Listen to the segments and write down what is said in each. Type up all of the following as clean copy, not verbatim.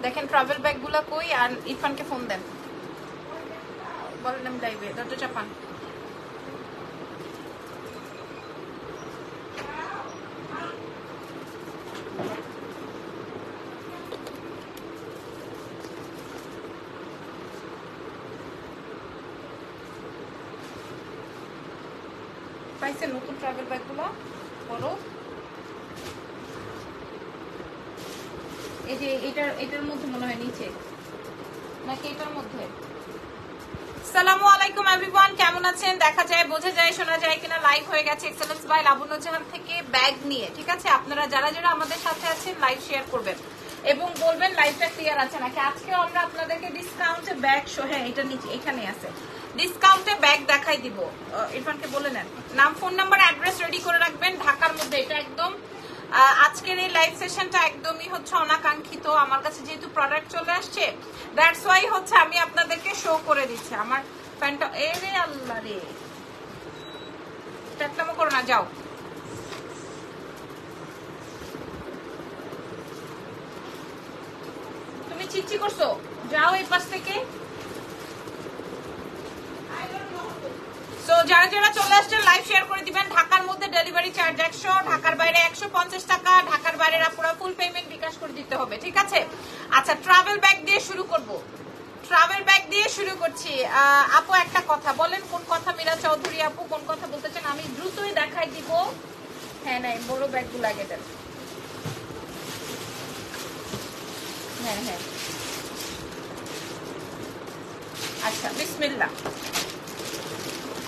দেখেন travel bag গুলা কই, আর ইরফানকে ফোন দেন, বলেন আমি লাইভে, দরজা চাপান। পাইছে নতুন ট্রাভেল ব্যাগ গুলো বড়, এই যে এটার মধ্যে মনে হয় নিচে, নাকি এটার মধ্যে? আসসালামু আলাইকুম এভরিওয়ান, কেমন আছেন? দেখা যায়, বোঝা যায়, শোনা যায় কিনা লাইভ হয়ে গেছে এক্সেলেন্স বাই লাবণ্য জাহান থেকে ব্যাগ নিয়ে। ঠিক আছে, আপনারা যারা যারা আমাদের সাথে আছেন লাইভ শেয়ার করবেন এবং বলবেন লাইভটা ক্লিয়ার আছে নাকি। আজকেও আমরা আপনাদেরকে ডিসকাউন্টে ব্যাগ সহ, হ্যাঁ এটা নিচে এখানে আছে, ডিসকাউন্টে ব্যাগ দেখাই দিব। ইরফানকে বলে নেন, নাম ফোন নাম্বার অ্যাড্রেস রেডি করে রাখবেন। ঢাকার মধ্যে এটা একদম আজকের এই লাইভ সেশনটা একদমই হচ্ছে অনাকাঙ্ক্ষিত। আমার কাছে যেহেতু প্রোডাক্ট চলে আসছে, দ্যাটস ওয়াই হচ্ছে আমি আপনাদেরকে শো করে দিচ্ছি। আমার প্যান্টটা এরে আল্লাহ রে, টাকলামো করো না, যাও। তুমি চিচ্ছি করছো, যাও এই পাশ থেকে। সো যারা যারা চলে আসছেন লাইভ শেয়ার করে দিবেন। ঢাকার মধ্যে ডেলিভারি চার্জ 100, ঢাকার বাইরে 150 টাকা, ঢাকার বাইরে আপনারা ফুল পেমেন্ট বিকাশ করে দিতে হবে। ঠিক আছে, আচ্ছা ট্রাভেল ব্যাগ দিয়ে শুরু করব, ট্রাভেল ব্যাগ দিয়ে শুরু করছি। আপু একটা কথা বলেন, কোন কথা? মীরা চৌধুরী আপু কোন কথা বলতে চান? আমি দ্রুতই দেখাই দিব। হ্যাঁ নাই, বড় ব্যাগগুলো আগে দেন। হ্যাঁ হ্যাঁ, আচ্ছা বিসমিল্লাহ।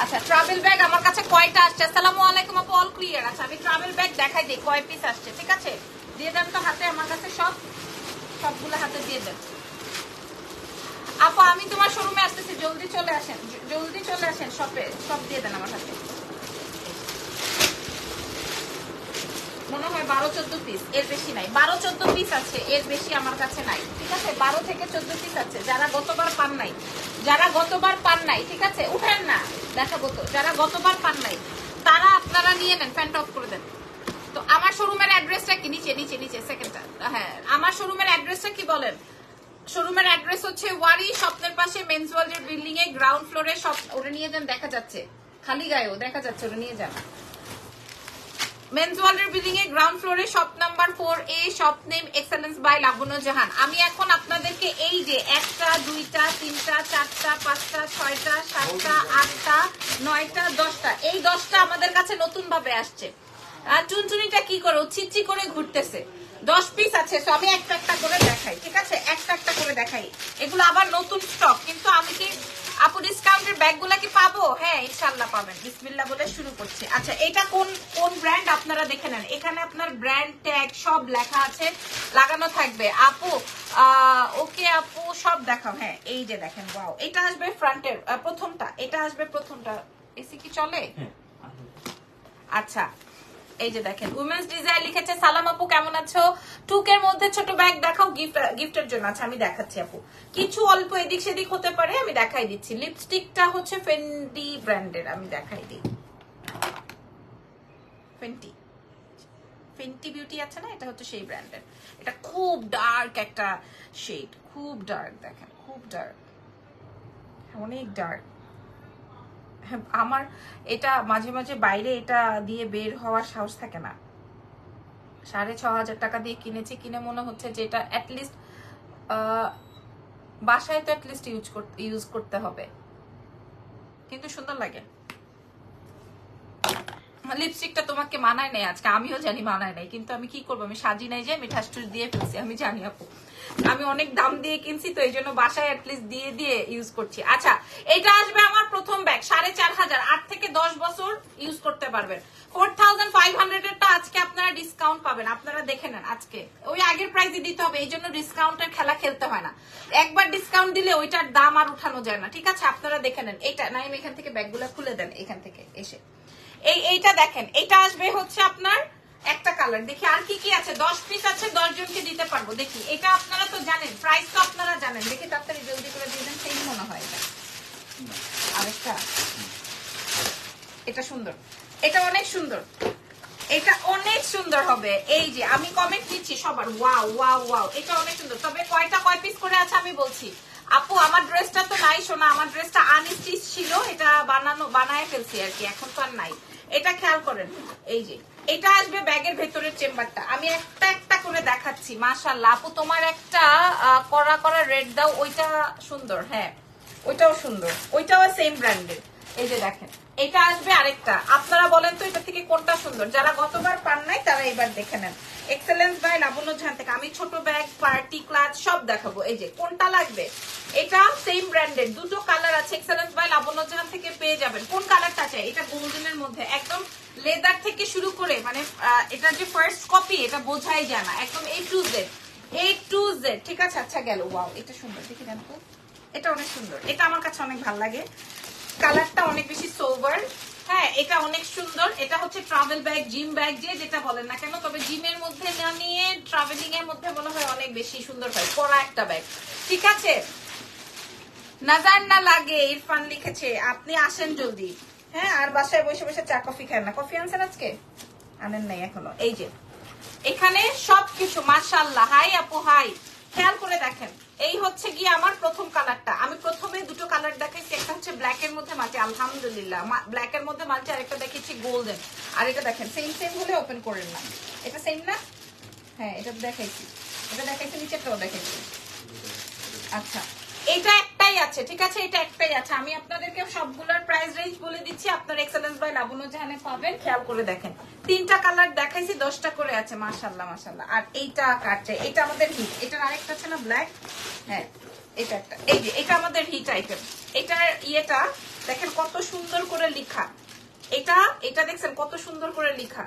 আচ্ছা ট্রাভেল ব্যাগ আমার কাছে কয়টা আসছে? আসসালামু আলাইকুম আপু, অল ক্লিয়ার। আচ্ছা আমি ট্রাভেল ব্যাগ দেখাই দিই কয় পিস আসছে। ঠিক আছে, দিয়ে দেন তো হাতে, আমার কাছে সবগুলো হাতে দিয়ে দেন। আপু আমি তোমার শোরুমে আসতেছি, জলদি চলে আসেন, জলদি চলে আসেন শপে, সব দিয়ে দেন আমার হাতে। মনে হয় 12-14 পিস, এর বেশি নাই। 12-14 পিস আছে, এর বেশি আমার কাছে নাই। ঠিক আছে, 12 থেকে 14 পিস আছে। যারা গতবার পান নাই, যারা গতবার পান নাই, ঠিক আছে উঠেন না, দেখাবো তো। যারা গতবার পান নাই তারা আপনারা নিয়ে নেন, ফ্যানটা অফ করে দেন। তো আমার শোরুমের অ্যাড্রেসটা কি? নিচে নিচে নিচে সেকেন্ডটা। হ্যাঁ, আমার শোরুমের অ্যাড্রেসটা কি বলেন? শোরুমের অ্যাড্রেস হচ্ছে ওয়ারি, স্বপ্নের পাশে মেন্স ওয়ার্ল্ডের বিল্ডিং এ গ্রাউন্ড ফ্লোরে। সব ওটা নিয়ে যান, দেখা যাচ্ছে খালি গায়েও দেখা যাচ্ছে, ওটা নিয়ে যান। মেন্স ওয়ার্ল্ডের বিল্ডিং এ গ্রাউন্ড ফ্লোরে, shop number 4A, shop name excellence by Labanya Jahan. আমি এখন আপনাদেরকে এই যে 1টা 2টা 3টা 4টা 5টা 6টা 7টা 8টা 9টা 10টা, এই 10টা আমাদের কাছে নতুন ভাবে আসছে। আর চুনচুনিটা কি করে চিচ্ছি করে ঘুরতেছে। 10 পিস আছে, তো আমি একটা একটা করে দেখাই। ঠিক আছে, একটা একটা করে দেখাই। এগুলো আবার নতুন স্টক, কিন্তু আমি কি আপু ডিসকাউন্টের ব্যাগগুলা কি পাবো? হ্যাঁ ইনশাআল্লাহ পাবেন। বিসমিল্লাহ বলে শুরু করছি। আচ্ছা এটা কোন কোন ব্র্যান্ড আপনারা দেখে নেন, এখানে আপনার ব্র্যান্ড ট্যাগ সব লেখা আছে, লাগানো থাকবে। আপু ওকে আপু সব দেখাও। হ্যাঁ এই যে দেখেন, ওয়াও, এটা আসবে ফ্রন্টের প্রথমটা, এটা আসবে প্রথমটা। এসি কি চলে? আচ্ছা এই যে দেখেন, উইমেন্স ডিজাইন লিখেছে। সালাম আপু কেমন আছো? টুকের মধ্যে ছোট ব্যাগ দেখাও গিফটের জন্য। আচ্ছা আমি দেখাচ্ছি আপু, কিছু অল্প এদিক সেদিক হতে পারে, আমি দেখাই দিচ্ছি। লিপস্টিকটা হচ্ছে ফেন্ডি ব্র্যান্ডের, আমি দেখাই দিই। ফেন্টি বিউটি আছে না, এটা হচ্ছে সেই ব্র্যান্ডের। এটা খুব ডার্ক একটা শেড, খুব ডার্ক, দেখেন খুব ডার্ক, অনেক ডার্ক। আমার এটা মাঝে মাঝে বাইরে এটা দিয়ে বের হওয়ার সাহস থাকে না। 6,500 টাকা দিয়ে কিনেছি, কিনে মনে হচ্ছে যে এটা অ্যাটলিস্ট বাসায় তো অ্যাটলিস্ট ইউজ করতে হবে, কিন্তু সুন্দর লাগে। লিপস্টিকটা তোমাকে মানায় নাই আজকে, আমিও জানি মানায় নাই, কিন্তু আমি কি করবো, আমি সাজি নাই যে মিঠাস টুস দিয়ে ফেলছি, আমি জানি আপু। আমি অনেক দাম দিয়ে কিনছি তো এই জন্য বাসায় অ্যাটলিস্ট দিয়ে দিয়ে ইউজ করছি। আচ্ছা এটা আসবে আমার প্রথম ব্যাগ, 4,500, 8 থেকে 10 বছর ইউজ করতে পারবেন। 4,500 এরটা আজকে আপনারা ডিসকাউন্ট পাবেন, আপনারা দেখে নেন। আজকে ওই আগের প্রাইসে দিতে হবে, এই জন্য ডিসকাউন্টের খেলা খেলতে হয় না। একবার ডিসকাউন্ট দিলে ওইটার দাম আর উঠানো যায় না। ঠিক আছে, আপনারা দেখে নেন। এটা নাইম এখান থেকে ব্যাগগুলো খুলে দেন, এখান থেকে এসে এইটা দেখেন, এটা আসবে হচ্ছে আপনার একটা কালার। দেখি আর কি কি আছে, 10 পিস আছে, 10 জনকে দিতে পারবো। দেখি এটা আপনারা তো জানেন, প্রাইস তো আপনারা জানেন। দেখি তাড়াতাড়ি জলদি করে দিয়ে দেন, সেই মনে হয় এটা আরেকটা। এটা সুন্দর, এটা অনেক সুন্দর। এটা অনেক সুন্দর হবে। এই যে আমি কমেন্ট দিচ্ছি সবার, ওয়াও ওয়াও ওয়াও, এটা অনেক সুন্দর। তবে কয় পিস করে আছে আমি বলছি। আপু আমার ড্রেসটা তো নাই শোনা, আমার ড্রেসটা আনস্টিচ ছিল, এটা বানায় ফেলছি আর কি, এখন তো আর নাই। এটা খেয়াল করেন, এই যে এটা আসবে ব্যাগের ভেতরের চেম্বারটা, আমি একটা একটা করে দেখাচ্ছি। মাশাআল্লাহ আপু তোমার একটা করা করা রেড দাও, ওইটা সুন্দর, হ্যাঁ ওইটাও সুন্দর, ওইটাও সেম ব্র্যান্ডের। এই যে দেখেন এটা আসবে আরেকটা, আপনারা বলেন তো এটা থেকে কোনটা সুন্দর? যারা গতবার পান নাই তারা এবার দেখে নেন। এক্সেলেন্স বাই লাবণ্য জাহান থেকে আমি ছোট ব্যাগ, পার্টি ক্লাথ সব দেখাবো। এই যে কোনটা লাগবে, এটা সেম ব্র্যান্ডের, দুটো কালার আছে, এক্সেলেন্স বাই লাবণ্য জাহান থেকে পেয়ে যাবেন। কোন কালারটা চাই? এটা গোল্ডেনের মধ্যে, একদম লেদার থেকে শুরু করে মানে এটা যে ফার্স্ট কপি এটা বোঝাই যায় না, একদম A to Z, A to Z, ঠিক আছে? আচ্ছা গেল, ওয়াও এটা সুন্দর, দেখি দেন তো, এটা অনেক সুন্দর, এটা আমার কাছে অনেক ভালো লাগে, কালারটা অনেক বেশি সোভার। হ্যাঁ এটা অনেক সুন্দর, এটা হচ্ছে ট্রাভেল ব্যাগ, জিম ব্যাগ, যে যেটা বলেন না কেন, তবে জিমের মধ্যে না নিয়ে ট্রাভেলিং এর মধ্যে মনে হয় অনেক বেশি সুন্দর হয়, পরা একটা ব্যাগ, ঠিক আছে? নাজার না লাগে ইরফান লিখেছে, আপনি আসেন জলদি। হ্যাঁ আর বাসায় বসে বসে চা কফি খান না? কফি আনছেন আজকে? আনেন নাই এখনো। এই যে এখানে সবকিছু মাশাআল্লাহ। হাই আপু হাই, খেয়াল করে দেখেন, এই হচ্ছে গিয়ে আমার প্রথম কালারটা। আমি প্রথমে দুটো কালার দেখাইছি, একটা হচ্ছে ব্ল্যাক এর মধ্যে মাল্টি, আলহামদুলিল্লাহ ব্ল্যাক এর মধ্যে মাল্টি, আর একটা দেখেছি গোল্ডেন। আর এটা দেখেন সেম সেম হলে ওপেন করেন না, এটা সেম না? হ্যাঁ এটা দেখাইছি, এটা দেখাইছি, নিচেরটাও দেখাইছি। আচ্ছা এটা একটাই আছে, ঠিক আছে? এটা একটাই আছে, আমি আপনাদেরকে সবগুলোর প্রাইস রেঞ্জ বলে দিচ্ছি, আপনার এক্সেলেন্স বাই লাবণ্য জাহানে পাবেন। খেয়াল করে দেখেন, 3টা কালার দেখাইছি, 10টা করে আছে, মাশাআল্লাহ মাশাআল্লাহ। আর এইটা কাটছে, এটা আমাদের হিট, এটার আরেকটা আছে না ব্ল্যাক, হ্যাঁ এটা একটা, এই যে এটা আমাদের হিট আইটেম। এটার ইয়েটা দেখেন কত সুন্দর করে লেখা, এটা দেখছেন কত সুন্দর করে লেখা।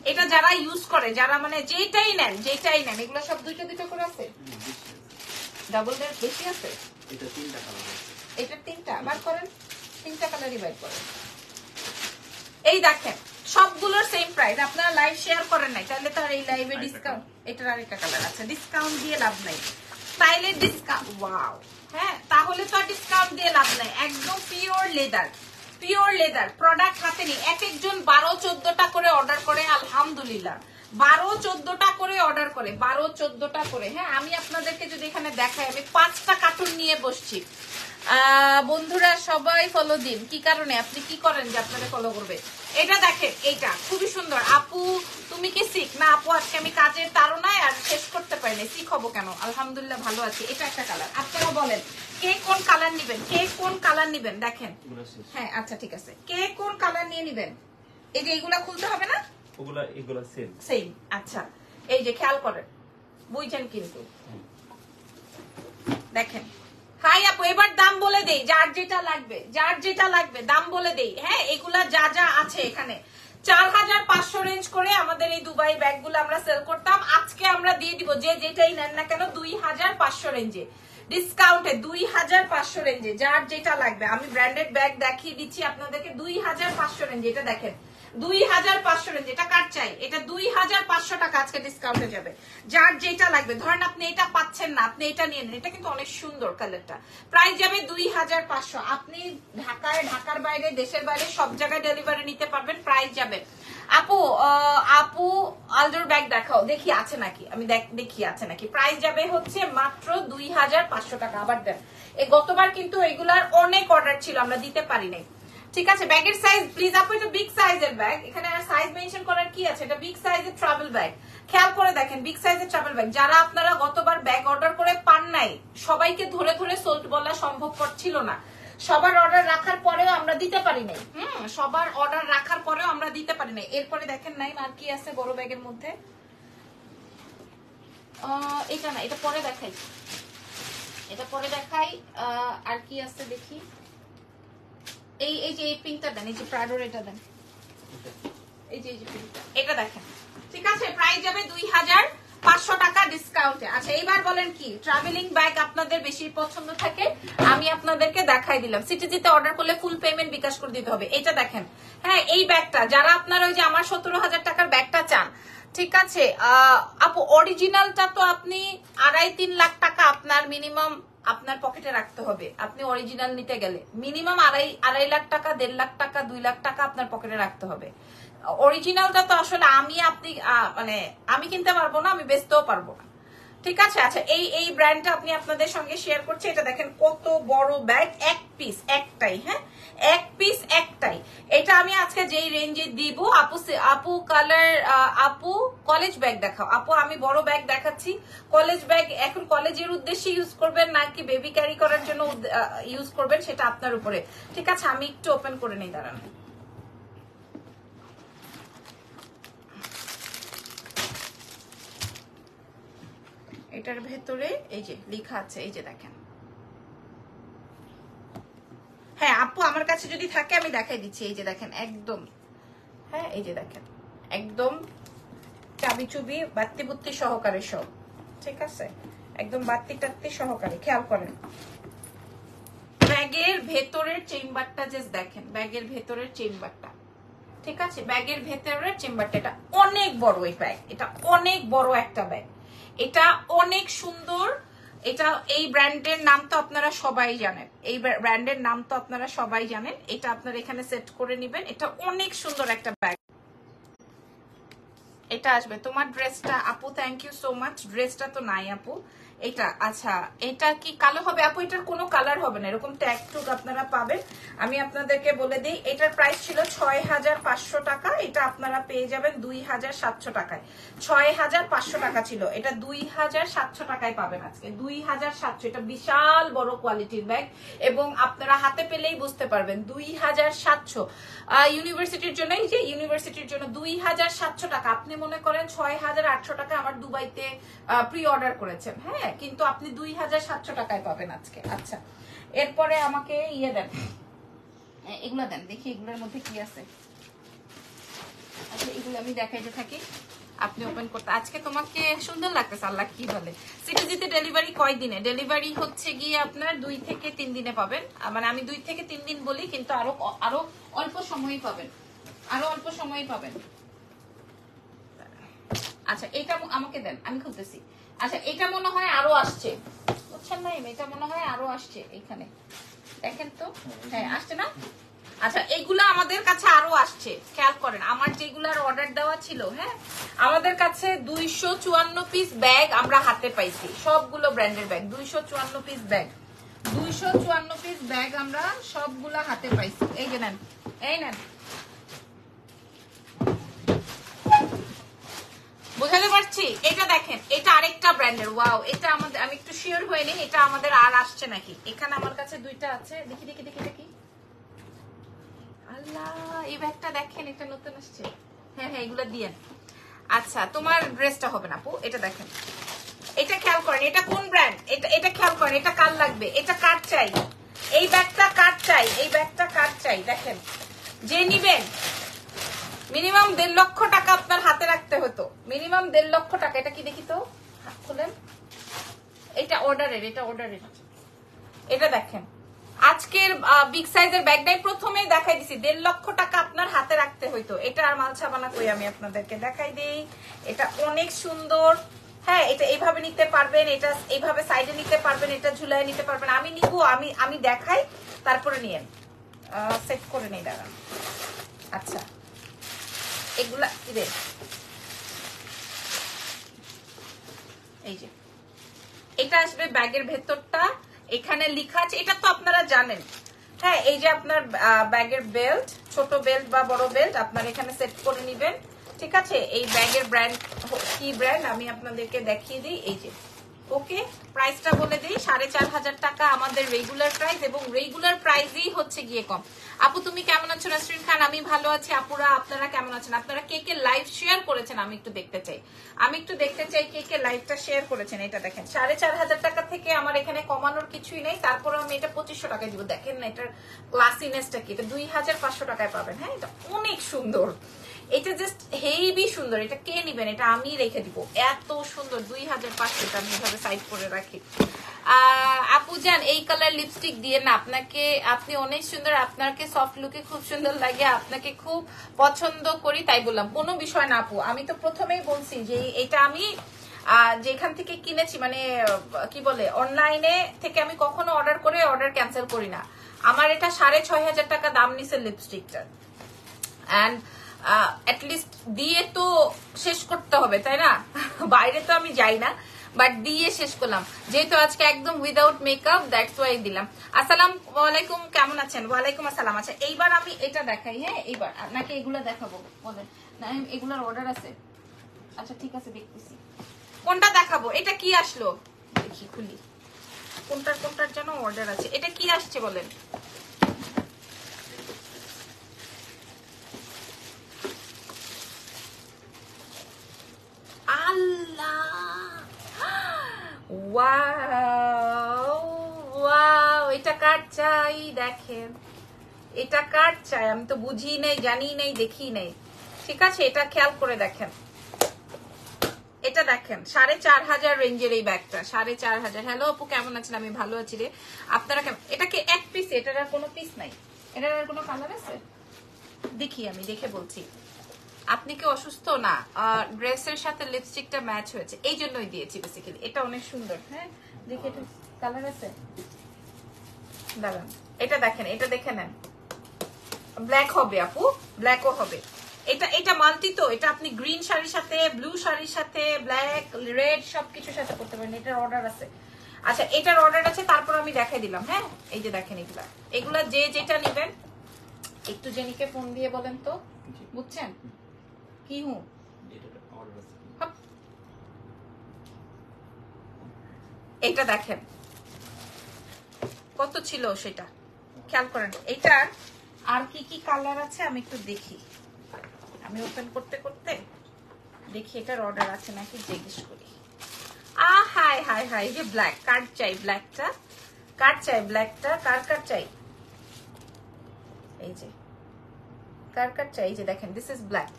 এটা যারা ইউজ করে, যারা মানে যেটাই নেন এগুলো সব দুইটা দুইটা করে আছে, ডাবল ডের বেশি আছে। এটা 3টা কালার আছে, এটা 3টা বার করেন, 3টা কালারই বাইর করেন। এই দেখেন সবগুলোর সেম প্রাইস, আপনারা লাইভ শেয়ার করেন নাই তাহলে তো আর এই লাইভে ডিসকাউন্ট, এটার আরেকটা কালার আছে, ডিসকাউন্ট দিয়ে লাভ নাই, তাইলে ডিসকাউন্ট, ওয়াও হ্যাঁ তাহলে তো আর ডিসকাউন্ট দিয়ে লাভ নাই, একদম পিওর লেদার প্রোডাক্ট হাতে নেই। এক একজন 12-14টা করে অর্ডার করে, আলহামদুলিল্লাহ 12-14টা করে অর্ডার করে, 12-14টা করে। হ্যাঁ আমি আপনাদেরকে যদি এখানে দেখাই, আমি 5টা কার্টুন নিয়ে বসছি। বন্ধুরা সবাই ফলো দিন। কি কারণে? আপনি কি করেন যে আপনারা ফলো করবে? এটা দেখেন, এইটা খুবই সুন্দর। আপু তুমি কি শিখ না? আপু আজকে আমি কাজের তাড়নায় আর শেষ করতে পারিনি, শিখ হবো কেন, আলহামদুলিল্লাহ ভালো আছি। এটা একটা কালার, আপনারা বলেন কে কোন কালার নিবেন, দেখেন। হ্যাঁ আচ্ছা ঠিক আছে, কে কোন কালার নিয়ে নিবেন? এই যে এগুলা খুলতে হবে না, এগুলা সেম। আচ্ছা এই যে খেয়াল করেন, বুঝছেন কিন্তু দেখেন। হাই আপু এবার দাম বলে দেই, যার যেটা লাগবে দাম বলে দেই। হ্যাঁ এগুলা যা যা আছে এখানে 4500 রেঞ্জ করে আমাদের এই দুবাই ব্যাগগুলো আমরা সেল করতাম, আজকে আমরা দিয়ে দিব যে যেটাই নেন না কেন 2500 রেঞ্জে, ডিসকাউন্টে 2500 রেঞ্জে, যার যেটা লাগবে। আমি ব্র্যান্ডেড ব্যাগ দেখিয়ে দিচ্ছি আপনাদেরকে 2500 রেঞ্জে। এটা দেখেন 2500 রেঞ্জ, এটা কার চাই? এটা 2500 টাকা আজকে ডিসকাউন্টে যাবে, যার যেটা লাগবে। ধরেন আপনি এটা পাচ্ছেন না, আপনি এটা নিয়ে নেন, এটা কিন্তু অনেক সুন্দর কালারটা, প্রাইস যাবে 2500। আপনি ঢাকার বাইরে, দেশের বাইরে সব জায়গায় ডেলিভারি নিতে পারবেন, প্রাইস যাবে। আপু আলজোর ব্যাগ দেখাও, দেখি আছে নাকি, আমি দেখি আছে নাকি। প্রাইস যাবে হচ্ছে মাত্র 2500 টাকা। আবার দেন, এই গতবার কিন্তু এগুলার অনেক অর্ডার ছিল, আমরা দিতে পারি নাই, ঠিক আছে? ব্যাগের সাইজ প্লিজ আপু, এটা বিগ সাইজের ব্যাগ, এখানে আর সাইজ মেনশন করার কি আছে? এটা বিগ সাইজের ট্রাভেল ব্যাগ, খেয়াল করে দেখেন, বিগ সাইজের ট্রাভেল ব্যাগ। যারা আপনারা গতবার ব্যাগ অর্ডার করে পান নাই, সবাইকে ধরে ধরে সোল্ড বলা সম্ভবপর ছিল না, সবার অর্ডার রাখার পরেও আমরা দিতে পারি নাই। সবার অর্ডার রাখার পরেও আমরা দিতে পারি নাই। এরপরে দেখেন নাই আর কি আছে বড় ব্যাগের মধ্যে, এটা না, এটা পরে দেখাই, আর কি আছে দেখি। এই যে এই পিঙ্কটা দেন, এই যে প্রাডোর এটা দেন, এই যে পিঙ্কটা, এটা দেখেন, ঠিক আছে? প্রাইস যাবে 2500 টাকা ডিসকাউন্টে। আচ্ছা এইবার বলেন কি ট্রাভেলিং ব্যাগ আপনাদের বেশি পছন্দ থাকে? আমি আপনাদেরকে দেখাই দিলাম, সিটিজিতে অর্ডার করলে ফুল পেমেন্ট বিকাশ করে দিতে হবে। এটা দেখেন, হ্যাঁ এই ব্যাগটা যারা আপনারা ওই যে আমার 17,000 টাকার ব্যাগটা চান, ঠিক আছে আপু, অরিজিনালটা তো আপনি 2.5-3 লাখ টাকা আপনার মিনিমাম আপনার পকেটে রাখতে হবে। আপনি অরিজিনাল নিতে গেলে মিনিমাম 2.5 লাখ টাকা, 1.5 লাখ টাকা, 2 লাখ টাকা আপনার পকেটে রাখতে হবে। অরিজিনালটা তো আসলে আপনি মানে আমি কিনতে পারবো না, আমি বেচতেও পারবো না, ঠিক আছে। আচ্ছা এই ব্র্যান্ডটা আপনি আপনাদের সঙ্গে শেয়ার করছি। এটা দেখেন কত বড় ব্যাগ, এক পিস একটাই, হ্যাঁ এক পিস একটাই। এটা আমি আজকে যেই রেঞ্জে দিব, আপু কালার, আপু কলেজ ব্যাগ দেখাও। আপু আমি বড় ব্যাগ দেখাচ্ছি। কলেজ ব্যাগ এখন কলেজের উদ্দেশ্যে ইউজ করবেন নাকি বেবি ক্যারি করার জন্য ইউজ করবেন সেটা আপনার উপরে, ঠিক আছে। আমি একটু ওপেন করে নিই, দাঁড়ান। এটার ভেতরে এই যে লেখা আছে, এই যে দেখেন। হ্যাঁ আপু আমার কাছে যদি থাকে আমি দেখাই দিচ্ছি, এই যে দেখেন একদম, হ্যাঁ এই যে দেখেন একদম চাবি চুবি বাত্তি বুত্তি সহকারে সব, ঠিক আছে, একদম বাত্তি টাত্তি সহকারে। খেয়াল করেন ব্যাগের ভেতরের চেম্বারটা, জাস্ট দেখেন ব্যাগের ভেতরের চেম্বারটা, ঠিক আছে। ব্যাগের ভেতরের চেম্বারটা, এটা অনেক বড় এই ব্যাগ, এটা অনেক বড় একটা ব্যাগ, এটা অনেক সুন্দর। এটা এই ব্র্যান্ডের নাম তো আপনারা সবাই জানেন, এই ব্র্যান্ডের নাম তো আপনারা সবাই জানেন। এটা আপনারা এখানে সেট করে নেবেন, এটা অনেক সুন্দর একটা ব্যাগ। এটা আসবে তোমার ড্রেসটা আপু, থ্যাংক ইউ সো মাচ। ড্রেসটা তো নাই আপু, এটা আচ্ছা এটা কি কালো হবে আপু? এটার কোনো কালার হবে না, এরকম ট্যাগ টুক আপনারা পাবেন। আমি আপনাদেরকে বলে দিই, এটার প্রাইস ছিল ৬,৫০০ টাকা, এটা আপনারা পেয়ে যাবেন ২,৭০০ টাকায়। ৬,৫০০ টাকা ছিল, এটা ২,৭০০ টাকায় পাবেন আজকে, ২,৭০০। এটা বিশাল বড় কোয়ালিটির ব্যাগ এবং আপনারা হাতে পেলেই বুঝতে পারবেন ২,৭০০। ইউনিভার্সিটির জন্য, এই যে ইউনিভার্সিটির জন্য ২,৭০০ টাকা। আপনি মনে করেন ৬,৮০০ টাকা আমার দুবাইতে প্রি অর্ডার করেছেন, হ্যাঁ, কিন্তু আপনি ২,৭০০ টাকায় পাবেন আজকে। আচ্ছা এরপরে আমাকে ইয়ে দেন, এগুলো দেন দেখি এগুলোর মধ্যে কি আছে। আচ্ছা এগুলো আমি দেখাইতে থাকি, আপনি ওপেন করতে। আজকে তোমাকে সুন্দর লাগতেছে, আল্লাহ কি বলে। সিটিজিতে ডেলিভারি কয় দিনে? ডেলিভারি হচ্ছে গিয়ে আপনার ২ থেকে ৩ দিনে পাবেন, মানে আমি ২ থেকে ৩ দিন বলি, কিন্তু আরো অল্প সময়ই পাবেন, আরো অল্প সময়ই পাবেন। আচ্ছা এটা আমাকে দেন, আমি খুলতেছি। আচ্ছা এটা মনে হয় আরো আসছে, বুঝছেন না, এটা মনে হয় আরো আসছে এখানে, দেখেন তো, হ্যাঁ আসছে না। আচ্ছা এইগুলা আমাদের কাছে আরো আসছে, খেয়াল করেন আমার যেগুলার অর্ডার দেওয়া ছিল, হ্যাঁ আমাদের কাছে 254 পিস ব্যাগ আমরা হাতে পাইছি, সবগুলো ব্র্যান্ডের bag, 254 piece bag, 254 piece bag আমরা সবগুলা হাতে পাইছি। এই যে নেন, এই নেন, বুঝাতে পারছি। এটা দেখেন, এটা আরেকটা ব্র্যান্ডের, ওয়াও, এটা আমাদের, আমি একটু শিওর হয়ে নিই এটা আমাদের আর আসছে নাকি। এখানে আমার কাছে দুইটা আছে, দেখি দেখি দেখি দেখি, আল্লাহ এই ব্যাগটা দেখেন, এটা নতুন আসছে, হ্যাঁ হ্যাঁ এগুলো দিয়ে। আচ্ছা তোমার ড্রেসটা হবে না আপু, এটা দেখেন, এটা খেয়াল করেন, এটা কোন ব্র্যান্ড, এটা খেয়াল করেন, এটা কার লাগবে, এটা কার চাই, এই ব্যাগটা কার চাই, এই ব্যাগটা কার চাই, দেখেন যে নিবেন মিনিমাম ১.৫ লক্ষ টাকা আপনার হাতে রাখতে হতো, মিনিমাম ১.৫ লক্ষ টাকা। এটা কি দেখি তো, খুলেন, এটা অর্ডারের, এটা অর্ডারের, এটা দেখেন আজকের বিগ সাইজের ব্যাগটাই প্রথমেই দেখাই দিছি, ১.৫ লক্ষ টাকা আপনার হাতে রাখতে হইতো। এটা আর মাল ছাপানা কই, আমি আপনাদেরকে দেখাই দিই, এটা অনেক সুন্দর, হ্যাঁ এটা এইভাবে নিতে পারবেন, এটা এইভাবে সাইডে নিতে পারবেন, এটা ঝুলায় নিতে পারবেন। আমি নিব, আমি দেখাই তারপরে নিয়েন, সেট করে নেই, দাঁড়ান। আচ্ছা এগুলা এই যে এটা আসবে ব্যাগের ভেতরটা, এখানে লেখা আছে, এটা তো আপনারা জানেন, হ্যাঁ এই যে আপনার ব্যাগের বেল্ট, ছোট বেল্ট বা বড় বেল্ট আপনার এখানে সেট করে নেবেন, ঠিক আছে। এই ব্যাগের ব্র্যান্ড কি ব্র্যান্ড আমি আপনাদেরকে দেখিয়ে দিই, এই যে, ওকে প্রাইসটা বলে দিই, ৪,৫০০ টাকা আমাদের রেগুলার প্রাইস, এবং রেগুলার প্রাইসই হচ্ছে গিয়ে কম। আপু তুমি কেমন আছো? নাসরিন খান, আমি ভালো আছি। আপুরা আপনারা কেমন আছেন? আপনারা কে কে লাইভ শেয়ার করেছেন আমি একটু দেখতে চাই, আমি একটু দেখতে চাই কে কে লাইভটা শেয়ার করেছেন। এটা দেখেন ৪,৫০০ টাকা থেকে আমার এখানে কমানোর কিছুই নেই, তারপরে আমি এটা ২৫০০ টাকায় দিব। দেখেন না এটার ক্লাসিনেসটা কি, এটা ২,৫০০ টাকায় পাবেন, হ্যাঁ এটা অনেক সুন্দর, এটা জাস্ট হেভি সুন্দর। এটা কে নিবেন, এটা আমি রেখে দিব, এত সুন্দর, ২,৫০০ আমি এভাবে সাইড করে রাখি। আপু জান এই কালার লিপস্টিক দিয়ে না আপনাকে, আপনি অনেক সুন্দর, আপনাকে সফট লুকে খুব সুন্দর লাগে, আপনাকে খুব পছন্দ করি তাই বললাম। কোনো বিষয় না আপু, আমি তো প্রথমেই বলছি যে এটা আমি যেখান থেকে কিনেছি, মানে কি বলে অনলাইনে থেকে আমি কখনো অর্ডার করে অর্ডার ক্যান্সেল করি না। আমার এটা ৬,৫০০ টাকা দাম নিছে লিপস্টিকটার, অ্যান্ড অ্যাটলিস্ট দিয়ে তো শেষ করতে হবে, তাই না? বাইরে তো আমি যাই না, বাট দিয়ে শেষ করলাম, যেহেতু আজকে একদম উইদাউট মেকআপ, দ্যাটস ওয়াই দিলাম। আসসালামু আলাইকুম, কেমন আছেন? ওয়ালাইকুম আসসালাম। আচ্ছা এইবার আমি এটা দেখাই, হ্যাঁ এইবার নাকি এগুলো দেখাবো বলেন? না এগুলোর অর্ডার আছে। আচ্ছা ঠিক আছে, দেখতেছি কোনটা দেখাবো। এটা কি আসলো দেখি, খুলি কোনটার জন্য অর্ডার আছে। এটা কি আসছে বলেন? ওয়াও, এটা কার চাই দেখেন, এটা কার চাই আমি তো বুঝি নাই, জানি নাই, দেখি নাই। ঠিক আছে, এটা খেয়াল করে দেখেন, এটা দেখেন 4500 রেঞ্জের এই ব্যাগটা, 4500। হ্যালো আপু, কেমন আছেন? আমি ভালো আছি রে, আপনারা কেমন? এটা কি এক পিস? এটার আর কোনো পিস নাই? এটার আর কোনো কালার আছে? দেখি, আমি দেখে বলছি। আপনি কি অসুস্থ? না, ড্রেসের সাথে লিপস্টিকটা ম্যাচ হয়েছে, এই জন্যই দিয়েছি বেসিক্যালি। এটা অনেক সুন্দর। হ্যাঁ দেখি, এটা কালার আছে, দাঁড়ান এটা দেখেন, এটা দেখে নেন। ব্ল্যাক হবে আপু, ব্ল্যাকও হবে। এটা মাল্টি, তো এটা আপনি গ্রিন শাড়ির সাথে, ব্লু শাড়ির সাথে, ব্ল্যাক, রেড সবকিছুর সাথে করতে পারেন। এটার অর্ডার আছে। আচ্ছা এটার অর্ডার আছে, তারপর আমি দেখাই দিলাম। হ্যাঁ এই যে দেখেন, এগুলা যে যেটা নেবেন একটু জেনিকে ফোন দিয়ে বলেন তো, বুঝছেন কি? এটা দেখেন কত ছিল সেটা, খেয়াল করেন। এটার আর কি কি কালার আছে আমি একটু দেখি, আমি ওপেন করতে করতে দেখি এটার অর্ডার আছে নাকি, জিজ্ঞেস করি। হাই হাই হাই, যে ব্ল্যাক কার চাই? ব্ল্যাকটা কার চাই? ব্ল্যাকটা কার কার চাই? এই যে কার কার চাই, এই যে দেখেন, দিস ইজ ব্ল্যাক।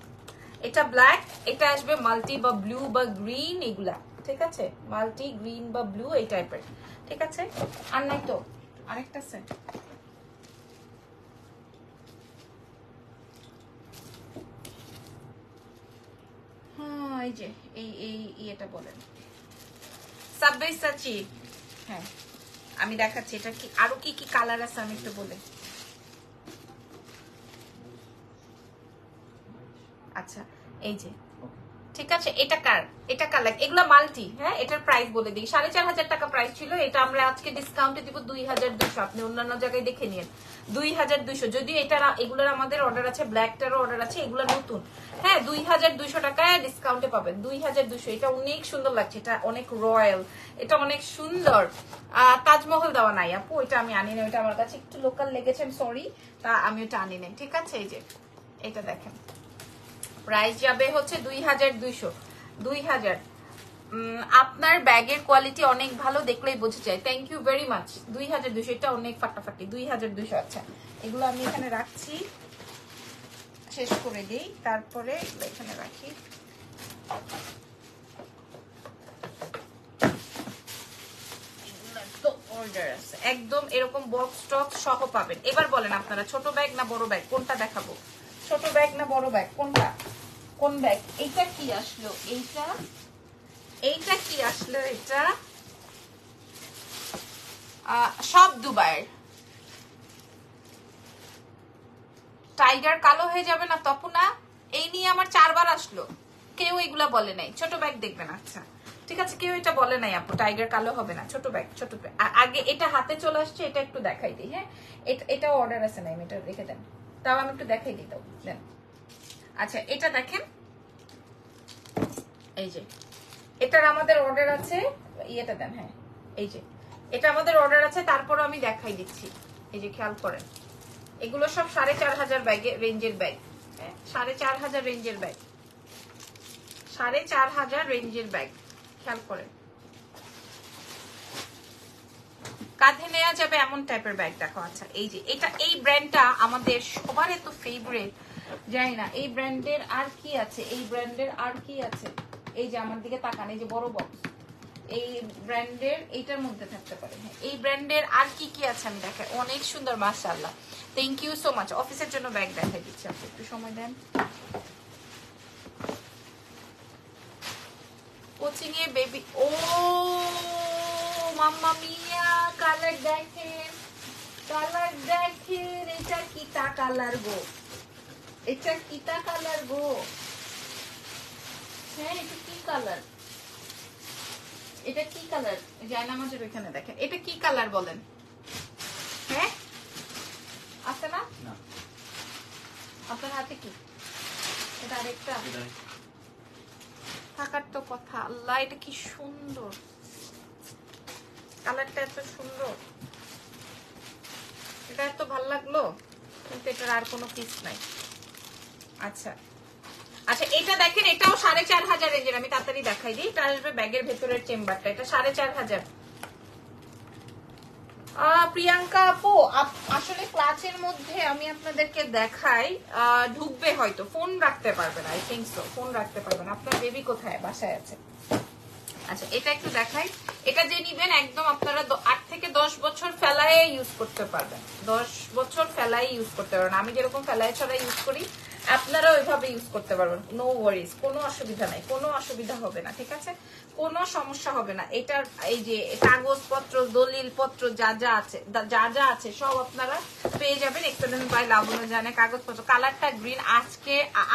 এটা ব্ল্যাক, এটা আসবে মাল্টি বা ব্লু বা গ্রিন, এগুলা ঠিক আছে, মাল্টি গ্রিন বা ব্লু এই টাইপের। ঠিক আছে, আর নাই তো? আরেকটা আছে, হ্যাঁ এই যে এটা বলেন সাববেসাচি। হ্যাঁ আমি দেখাচ্ছি, এটা কি আরো কি কি কালার আছে আমি একটু বলে। আচ্ছা এই যে, ঠিক আছে, এটা কার? এটা কার লাগে? এগুলো মাল্টি। হ্যাঁ এটার প্রাইস বলে দিই, 4500 টাকা প্রাইস ছিল, এটা আমরা আজকে ডিসকাউন্টে দিব 2200। আপনি অন্যান্য জায়গায় দেখে নিন 2200। যদিও এগুলোর আমাদের অর্ডার আছে, ব্ল্যাকটারও অর্ডার আছে, এগুলো নতুন। হ্যাঁ 2200 টাকায় ডিসকাউন্টে পাবেন, 2200। এটা অনেক সুন্দর লাগছে, এটা অনেক রয়্যাল, এটা অনেক সুন্দর। তাজমহল দেওয়া নাই আপু, এটা আমি আনি না, ওইটা আমার কাছে একটু লোকাল লেগেছে, সরি, তা আমি ওটা আনি নাই। ঠিক আছে, এই যে এটা দেখেন, প্রাইস যাবে হচ্ছে 2200। 2000। আপনার ব্যাগের কোয়ালিটি অনেক ভালো, দেখলেই বোঝা যায়। Thank you very much. 2200, এটা অনেক ফাটাফাটি। 2200। আচ্ছা এগুলো আমি এখানে রাখছি, শেষ করে দিই, তারপরে এখানে রাখি। একদম এরকম বক্স টক্স সহ পাবেন। এবার বলেন আপনারা, ছোট ব্যাগ না বড় ব্যাগ, কোনটা দেখাবো? ছোট ব্যাগ না বড় ব্যাগ, কোনটা? কোন ব্যাগ? এইটা কি আসলো? এইটা কি আসলো? এটা সব দুবাইয়ের। টাইগার কালো হয়ে যাবে না তপনা? এই নিয়ে আমার 4 বার আসলো, কেউ এগুলা বলে নাই। ছোট ব্যাগ দেখবেন। আচ্ছা ঠিক আছে, কেউ এটা বলে নাই আপু, টাইগার কালো হবে না। ছোট ব্যাগ, ছোট ব্যাগ। আগে এটা হাতে চলে আসছে, এটা একটু দেখাই দিই। হ্যাঁ এটাও অর্ডার আছে না, এটা রেখে দেন, তাও আমি একটু দেখাই দিই, তাও দেন। আচ্ছা এটা দেখেন, এই যে এটার আমাদের অর্ডার আছে, ইয়েটা দেন। হ্যাঁ এই যে এটা আমাদের অর্ডার আছে, তারপর আমি দেখাই দিচ্ছি। এই যে খেয়াল করেন, এগুলো সব 4500 ব্যাগে রেঞ্জের ব্যাগ। হ্যাঁ 4500 রেঞ্জের ব্যাগ, 4500 রেঞ্জের ব্যাগ, খেয়াল করেন। কাঁধে নেওয়া যাবে এমন টাইপের ব্যাগ দেখো। আচ্ছা এই যে এটা, এই ব্র্যান্ডটা আমাদের সবার এত ফেভারিট, জানি না এই ব্র্যান্ডের আর কি আছে, এই ব্র্যান্ডের আর কি আছে। এই যে আমার দিকে তাকান, এই যে বড় বক্স, এই ব্র্যান্ডের এইটার মধ্যে থাকতে পারে। হ্যাঁ এই ব্র্যান্ডের আর কি কি আছে আমি দেখাই, অনেক সুন্দর মাশাআল্লাহ। Thank you so much. অফিসের জন্য ব্যাগ দেখাই দিচ্ছি, আপনি একটু সময় দেন। কোচিং এ বেবি, ও মাম্মা মিয়া, কালার দেখেন, কালার দেখেন, এটা কি তা কালার গো, এটা কিটা কালার গো? হ্যাঁ এটা কি কালার? এটা কি কালার? জায়নামাজের এখানে দেখেন, এটা কি কালার বলেন? হ্যাঁ আছে না? আপনার হাতে কি? এটা আরেকটা থাকার তো কথা। আল্লাহ এটা কি সুন্দর, কালারটা এত সুন্দর, এটা এত ভালো লাগলো, কিন্তু এটার আর কোনো পিস নাই। আচ্ছা আচ্ছা এটা দেখেন, এটাও 4500 রেঞ্জের। আমি তাড়াতাড়ি দেখাই দিই, এটা আসবে ব্যাগের ভেতরের চেম্বারটা, এটা 4500। প্রিয়াঙ্কা আপু আসলে ক্লাসের মধ্যে আমি আপনাদেরকে দেখাই, ঢুকবে হয়তো, ফোন রাখতে পারবেন, আই থিংক সো ফোন রাখতে পারবেন। আপনার বেবি কোথায়? বাসায় আছে। আচ্ছা এটা একটু দেখাই, এটা যে নিবেন একদম আপনারা 8 থেকে 10 বছর ফেলায় ইউজ করতে পারবেন, 10 বছর ফেলায় ইউজ করতে পারবেন। আমি যেরকম ফেলায় ছড়া ইউজ করি আপনারা ওইভাবে ইউজ করতে পারবেন, নো ওয়ারিজ, কোনো অসুবিধা নাই, কোনো অসুবিধা হবে না, ঠিক আছে, কোনো সমস্যা হবে না। এটার এই যে কাগজপত্র দলিল পত্র যা যা আছে সব আপনারা পেয়ে যাবেন এক্সেলেন্ট বাই লাবণ্য জানে। কাগজপত্র কালারটা গ্রিন,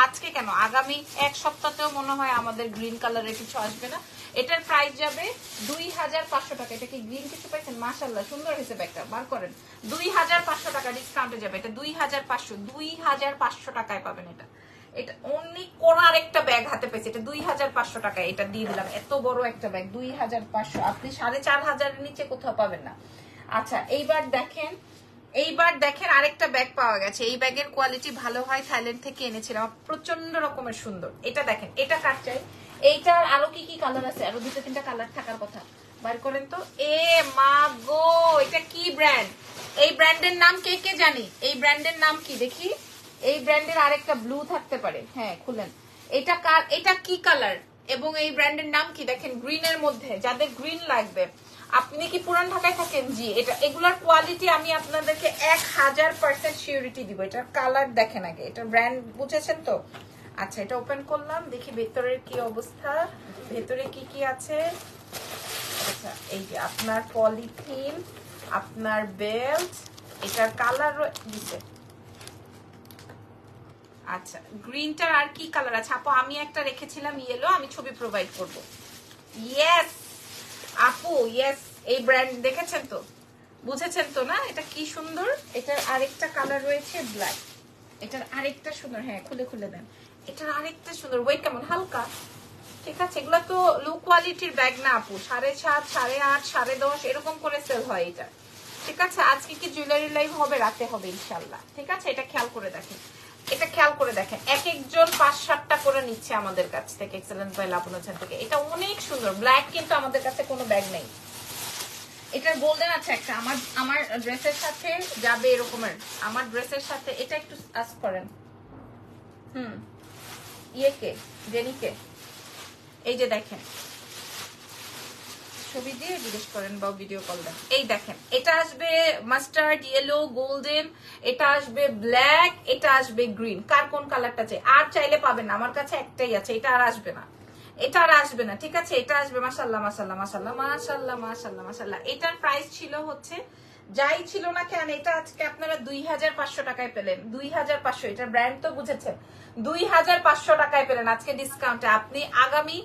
আজকে কেন আগামী এক সপ্তাহেও মনে হয় আমাদের গ্রিন কালারের কিছু আসবে না। এটার প্রাইস যাবে 2500 টাকা। এটা কি গ্রিন কিছু পাইছেন? মাশাআল্লাহ সুন্দর হয়েছে, ব্যাগটা বার করেন। 2500 টাকা ডিসকাউন্টে যাবে এটা, 2500 টাকায় পাবেন এটা। এটা অনেক কোনার একটা ব্যাগ হাতে পেয়েছে, এটা 2500 টাকায় এটা দিয়ে দিলাম। এত বড় একটা ব্যাগ 2500, আপনি 4500 এর নিচে কোথাও পাবেন না। আচ্ছা এইবার দেখেন আরেকটা ব্যাগ পাওয়া গেছে। এই ব্যাগের কোয়ালিটি ভালো হয়, থাইল্যান্ড থেকে এনেছিলাম, প্রচন্ড রকমের সুন্দর। এটা দেখেন, এটা কার চাই? এইটার আরো কি কি কালার আছে? আরো 2-3টা কালার থাকার কথা, বার করেন তো। এ মা গো, এটা কি ব্র্যান্ড? এই ব্র্যান্ডের নাম কে কে জানি? এই ব্র্যান্ডের নাম কি দেখি? এই ব্র্যান্ডের আরেকটা ব্লু থাকতে পারে, হ্যাঁ খুলেন। এটা কি কালার এবং এই ব্র্যান্ডের নাম কি? দেখেন গ্রিনের মধ্যে, যাদের গ্রিন লাগবে। আপনি কি পুরান ঢাকায় থাকেন? জি। এটা এগুলার কোয়ালিটি আমি আপনাদেরকে 1000% সিউরিটি দিব। এটার কালার দেখেন আগে, এটা ব্র্যান্ড বুঝেছেন তো? আচ্ছা এটা ওপেন করলাম, দেখি ভেতরের কি অবস্থা, ভেতরে কি কি আছে। আচ্ছা এই যে আপনার পলিথিন, আপনার বেল্ট, এটার কালার দিছে। আচ্ছা গ্রিনটার আর কি কালার আছে আপু? আমি একটা রেখেছিলাম ইয়েলো, আমি ছবি প্রোভাইড করব। ইয়েস আপু ইয়েস, এই ব্র্যান্ড দেখেছেন তো, বুঝেছেন তো না? এটা কি সুন্দর। এটার আরেকটা কালার রয়েছে ব্ল্যাক, এটার আরেকটা সুন্দর, হ্যাঁ খুলে খুলে দেন। এটার আরেকটা সুন্দর, ওয়েট কেমন? হালকা, ঠিক আছে। এগুলো তো লো কোয়ালিটির ব্যাগ না আপু, 7.5, 8.5, 10.5 এরকম করে সেল হয় এটা, ঠিক আছে। আজকে কি জুয়েলারি লাইভ হবে? রাতে হবে ইনশাল্লাহ, ঠিক আছে। এটা খেয়াল করে দেখেন, এটা খেয়াল করে দেখেন, এক একজন 5-7টা করে নিচ্ছে আমাদের কাছ থেকে, এক্সেলেন্ট বাই লাবণ্য জান থেকে। এটা অনেক সুন্দর ব্ল্যাক, কিন্তু আমাদের কাছে কোনো ব্যাগ নেই। এটার গোল্ডেন আছে একটা, আমার ড্রেসের সাথে যাবে এরকমের, আমার ড্রেসের সাথে। এটা একটু আস্ক করেন, ইয়েকে জেনিকে, এই যে দেখেন, ছবি দিয়ে জিজ্ঞেস করেন বা ভিডিও কল দেন। এই দেখেন, এটা আসবে মাস্টার্ড ইয়েলো গোল্ডেন, এটা আসবে ব্ল্যাক, এটা আসবে গ্রিন। কার কোন কালারটা চাই? আর চাইলে পাবেন না, আমার কাছে একটাই আছে, এটা আর আসবে না, এটা আর আসবে না, ঠিক আছে। এটা আসবে মাশাআল্লাহ মাশাআল্লাহ মাশাআল্লাহ মাশাআল্লাহ মাশাআল্লাহ মাশাআল্লাহ। এটার প্রাইস ছিল হচ্ছে, যাই ছিল না কেন, এটা আজকে আপনারা 2500 টাকায় পেলেন। 2500, এটার ব্র্যান্ড তো বুঝেছেন। 2500 টাকায় পেলেন আজকে ডিসকাউন্টে। আপনি আগামী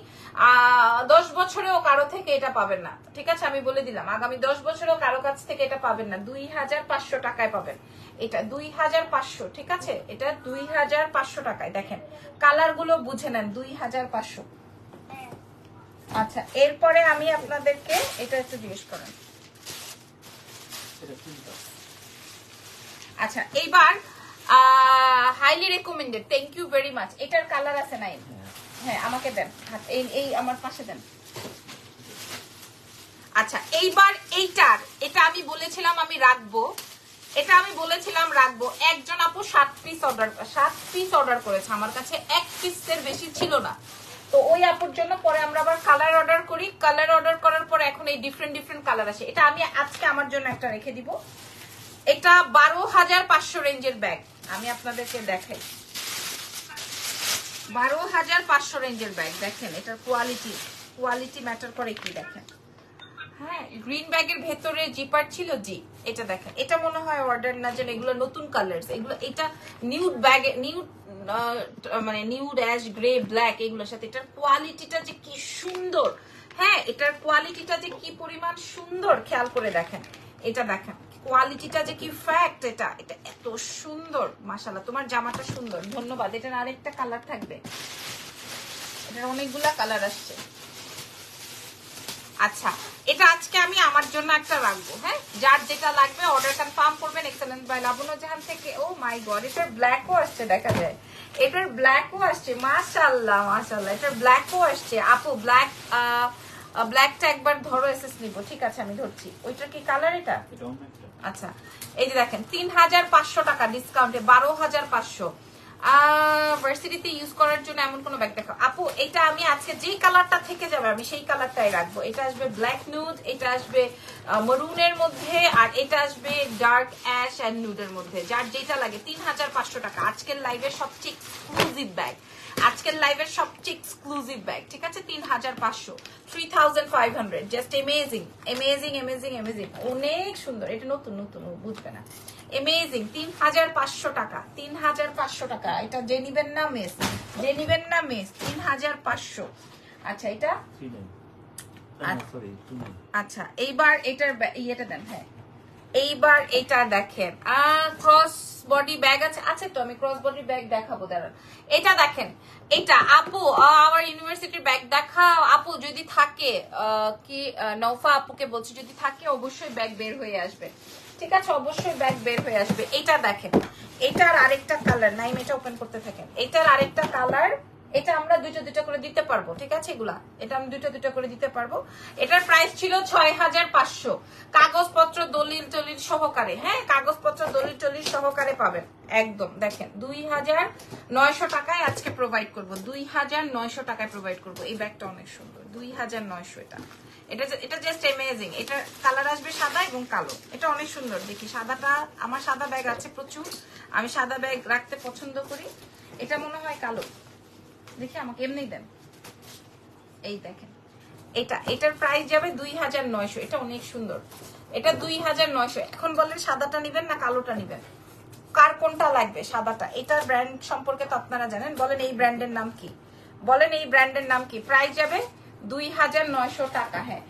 10 বছরেও কারো থেকে এটা পাবেন না, ঠিক আছে, আমি বলে দিলাম। আগামী 10 বছরেও কারো কাছ থেকে এটা পাবেন না, 2500 টাকায় পাবেন এটা, 2500, ঠিক আছে। এটা 2500 টাকায়। দেখেন কালার গুলো বুঝে নেন, 2500। আচ্ছা এরপরে আমি আপনাদেরকে এটা একটু জিজ্ঞেস করেন। আচ্ছা এইবার highly recommended, thank you very much. এটার কালার আছে নাই? হ্যাঁ আমাকে দেন, এই আমার পাশে দেন। আচ্ছা এইবার এটা আমি বলেছিলাম আমি রাখবো, এটা আমি বলেছিলাম রাখবো। একজন আপু 7 পিস অর্ডার করেছে, আমার কাছে 1 পিসের বেশি ছিল না, তো ওই আপুর জন্য পরে আমরা আবার কালার অর্ডার করি। কালার অর্ডার করার পর এখন এই ডিফারেন্ট কালার আসে। এটা আমি আজকে আমার জন্য একটা রেখে দিব। এটা 12500 রেঞ্জের ব্যাগ, আমি আপনাদেরকে দেখাই। 12500 রেঞ্জের ব্যাগ, দেখেন এটার কোয়ালিটি ম্যাটার করে কি, দেখেন। হ্যাঁ গ্রিন ব্যাগের ভেতরে জিপার ছিল, জি। এটা দেখেন, এটা মনে হয় অর্ডার না, যেন এগুলো নতুন কালার, এগুলো এটা নিউড ব্যাগ, নিউড মানে নিউড অ্যাশ গ্রে ব্ল্যাক এগুলোর সাথে এটার কোয়ালিটিটা যে কি সুন্দর। হ্যাঁ, এটার কোয়ালিটিটা যে কি পরিমাণ সুন্দর খেয়াল করে দেখেন। এটা দেখেন কোয়ালিটিটা যে কি ফ্যাক্ট। এটা এটা এত সুন্দর, মাশাআল্লাহ। তোমার জামাটা সুন্দর, ধন্যবাদ। এটার আরেকটা কালার থাকবে, এটার অনেকগুলা কালার আসছে। আচ্ছা, এটা আজকে আমি আমার জন্য একটা রাখবো। হ্যাঁ, যার যেটা লাগবে অর্ডার কনফার্ম করবেন এক্সেলেন্স বাই লাবণ্য জাহান থেকে। ও মাই গড, এটার ব্ল্যাকও আসছে, দেখা যায় এটার ব্ল্যাকও আসছে। মাশাআল্লাহ মাশাআল্লাহ, এটার ব্ল্যাকও আসছে। আপু ব্ল্যাক, ব্ল্যাকটা একবার ধরো, এসএস নিব। ঠিক আছে, আমি ধরছি। ওইটার কি কালার এটা? আচ্ছা, এই যে দেখেন 3500 টাকা ডিসকাউন্টে 12500। ভার্সিটিতে ইউজ করার জন্য এমন কোন ব্যাগ দেখো আপু। এটা আমি আজকে যেই কালারটা থেকে যাবে আমি সেই কালারটাই রাখবো। এটা আসবে ব্ল্যাক নুড, এটা আসবে মরুনের মধ্যে, আর এটা আসবে ডার্ক অ্যাশ এন্ড নুডের মধ্যে। যার যেটা লাগে 3500 টাকা। আজকের লাইভের সবচেয়ে এক্সক্লুসিভ ব্যাগ, আজকের লাইভের সবচেয়ে এক্সক্লুসিভ ব্যাগ। ঠিক আছে, 3500, 3500। Just amazing amazing amazing amazing, অনেক সুন্দর। এটা নতুন নতুন, বুঝবে না। এমেজিং, 3500 টাকা, 3500 টাকা। এটা যে নিবেন না মিস, যে নিবেন না মিস, 3500। আচ্ছা, এটা আচ্ছা, এইবার এটার ইয়েটা দেন। হ্যাঁ, এইবার এটা দেখেন, ক্রস বডি ব্যাগ আছে। আচ্ছা, তো আমি ক্রস বডি ব্যাগ দেখাবো, দাঁড়ান। এটা দেখেন, এটা আপু আমার ইউনিভার্সিটির ব্যাগ দেখাও আপু, যদি থাকে। কি নৌফা আপুকে বলছি, যদি থাকে অবশ্যই ব্যাগ বের হয়ে আসবে। ঠিক আছে, অবশ্যই ব্যাগ বের হয়ে আসবে। এটা দেখেন, এটার আরেকটা কালার, নাইম এটা ওপেন করতে থাকেন। এটার আরেকটা কালার, এটা আমরা দুইটা দুইটা করে দিতে পারবো। ঠিক আছে, এগুলা এটা আমি দুইটা দুইটা করে দিতে পারবো। এটার প্রাইস ছিল 6500, কাগজপত্র দলিল টলিল সহকারে। হ্যাঁ, কাগজপত্র দলিল টলিল সহকারে পাবেন একদম। দেখেন 2900 টাকায় আজকে প্রোভাইড করবো, 2900 টাকায় প্রোভাইড করবো। এই ব্যাগটা অনেক সুন্দর, 2900। এটা এটা জাস্ট অ্যামেজিং। এটার কালার আসবে সাদা এবং কালো। এটা অনেক সুন্দর। দেখি সাদাটা, আমার সাদা ব্যাগ আছে প্রচুর, আমি সাদা ব্যাগ রাখতে পছন্দ করি। এটা মনে হয় কালো, দেখি আমাকে এমনি দেন। এই দেখেন, এটা এটার প্রাইস যাবে 2900। এটা অনেক সুন্দর, এটা 2900। এখন বলেন সাদাটা নিবেন না কালোটা নিবেন, কার কোনটা লাগবে? সাদাটা। এটার ব্র্যান্ড সম্পর্কে তো আপনারা জানেন, বলেন এই ব্র্যান্ডের নাম কি, বলেন এই ব্র্যান্ডের নাম কি। প্রাইস যাবে 2900 টাকা। হ্যাঁ,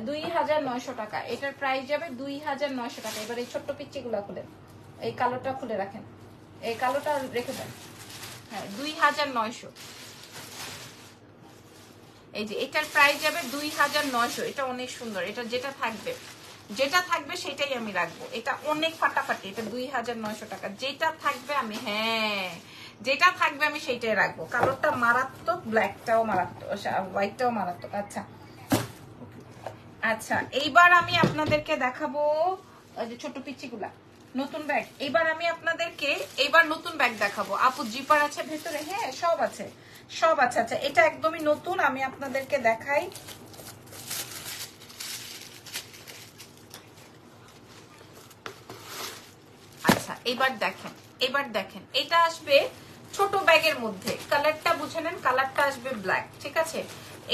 2900 টাকা। এটার প্রাইস যাবে 2900 টাকা। এবার এই ছোট্ট পিচ্চিগুলা খুলেন, এই কালোটা খুলে রাখেন, এই কালোটা রেখে দেন। হ্যাঁ, 2900। এই যে এটার প্রাইস যাবে 2900। এটা অনেক সুন্দর। এটা যেটা থাকবে, যেটা থাকবে সেটাই আমি রাখবো। এটা অনেক ফাটাফাটি। এটা 2900 টাকা। যেটা থাকবে আমি, হ্যাঁ যেটা থাকবে আমি সেইটাই রাখবো। কালোরটা মারাত্মক, ব্ল্যাকটাও মারাত্মক, হোয়াইটটাও মারাত্মক। আচ্ছা আচ্ছা, এইবার আমি আপনাদেরকে দেখাবো যে ছোট পিচ্চিগুলা নতুন ব্যাগ। এইবার আমি আপনাদেরকে এইবার নতুন ব্যাগ দেখাবো। আপু জিপার আছে ভেতরে? হ্যাঁ, সব আছে, সব আছে। আচ্ছা, এটা একদমই নতুন, আমি আপনাদেরকে দেখাই। আচ্ছা, এবার দেখেন, এবার দেখেন, এটা আসবে ছোট ব্যাগের মধ্যে। কালারটা বুঝে নেন, কালারটা আসবে ব্ল্যাক। ঠিক আছে,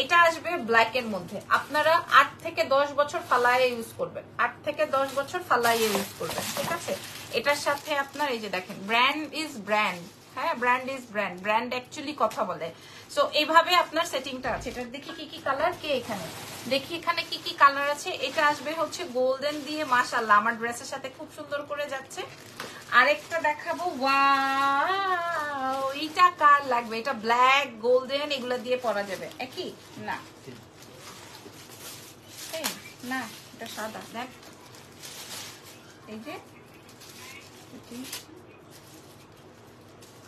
এটা আসবে ব্ল্যাক এর মধ্যে। আপনারা 8 থেকে 10 বছর ফালায়ে ইউজ করবেন, 8 থেকে 10 বছর ফালায়ে ইউজ করবেন। ঠিক আছে, এটার সাথে আপনার এই যে দেখেন, ব্র্যান্ড ইজ ব্র্যান্ড। হ্যাঁ, brand is brand, brand actually কথা বলে। সো এইভাবে আপনার সেটিংটা আছে। এটা দেখি কি কি কালার, কে এখানে দেখি এখানে কি কি কালার আছে। এটা আসবে হচ্ছে গোল্ডেন দিয়ে, মাশাআল্লাহ আমার ড্রেসের সাথে খুব সুন্দর করে যাচ্ছে। আরেকটা দেখাবো, ওয়াও, এটা কার লাগবে? এটা ব্ল্যাক গোল্ডেন এগুলা দিয়ে পরা যাবে। একই না, না এটা সাদা। দেখ এই যে,